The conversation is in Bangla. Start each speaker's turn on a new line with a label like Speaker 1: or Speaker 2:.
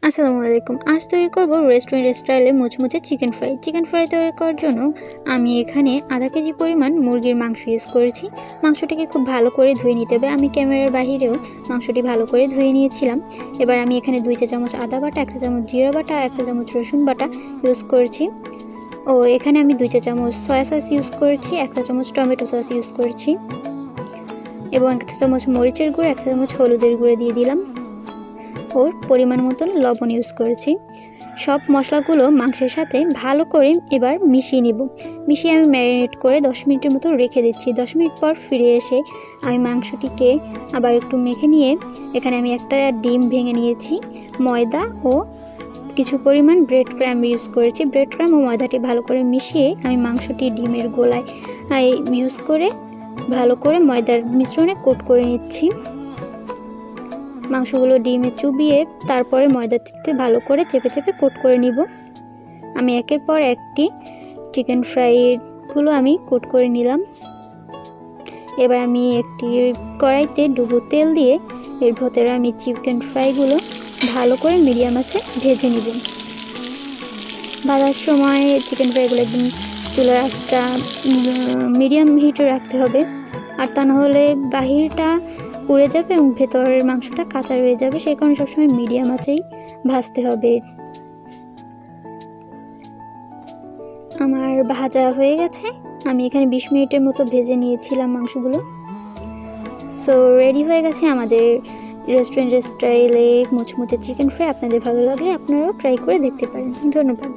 Speaker 1: আসসালামু আলাইকুম। আজ তৈরি করব রেস্টুরেন্ট স্টাইলে মুচমুচে চিকেন ফ্রাই। চিকেন ফ্রাই তৈরি করার জন্য আমি এখানে আধা কেজি পরিমাণ মুরগির মাংস ইউজ করেছি। মাংসটাকে খুব ভালো করে ধুয়ে নিতে হবে। আমি ক্যামেরার বাহিরেও মাংসটি ভালো করে ধুয়ে নিয়েছিলাম। এবার আমি এখানে 2 চা চামচ আদা বাটা, 1 চা চামচ জিরা বাটা, 1 চা চামচ রসুন বাটা ইউজ করেছি। এখানে আমি 2 চা চামচ সয়া সস ইউজ করেছি, 1 চা চামচ টমেটো সস ইউজ করেছি এবং 1 চা চামচ মরিচের গুঁড়ো, 1 চা চামচ হলুদের গুঁড়ো দিয়ে দিলাম। পরিমাণ মতন লবণ ইউজ করেছি। সব মশলাগুলো মাংসের সাথে ভালো করে এবার মিশিয়ে নিব। মিশিয়ে আমি ম্যারিনেট করে 10 মিনিটের মতো রেখে দিচ্ছি। 10 মিনিট পর ফিরে এসে আমি মাংসটিকে আবার একটু মেখে নিয়ে এখানে আমি একটা ডিম ভেঙে নিয়েছি। ময়দা ও কিছু পরিমাণ ব্রেড ক্রাম্ব ইউজ করেছি। ব্রেড ক্রাম্ব ও ময়দাটি ভালো করে মিশিয়ে আমি মাংসটি ডিমের গোলায় ইউজ করে ভালো করে ময়দার মিশ্রণে কোট করে নিচ্ছি। মাংসগুলো ডিমে চুবিয়ে তারপরে ময়দাতে ভালো করে চেপে চেপে কোট করে নিব। আমি একের পর একটি চিকেন ফ্রাইগুলো আমি কোট করে নিলাম। এবার আমি একটি কড়াইতে ডুবো তেল দিয়ে এর ভেতরে আমি চিকেন ফ্রাইগুলো ভালো করে মিডিয়াম আঁচে ভেজে নিব। ভাজার সময় চিকেন ফ্রাইগুলো একদম চুলার আঁচটা মিডিয়াম হিটে রাখতে হবে, আর তা নাহলে বাহিরটা পুড়ে যাবে এবং ভেতরের মাংসটা কাঁচা রয়ে যাবে। সেই কারণে সবসময় মিডিয়াম আঁচেই ভাজতে হবে। আমার ভাজা হয়ে গেছে। আমি এখানে 20 মিনিটের মতো ভেজে নিয়েছিলাম মাংসগুলো। সো রেডি হয়ে গেছে আমাদের রেস্টুরেন্ট স্টাইলে মুচমুচে চিকেন ফ্রাই। আপনাদের ভালো লাগলে আপনারাও ট্রাই করে দেখতে পারেন। ধন্যবাদ।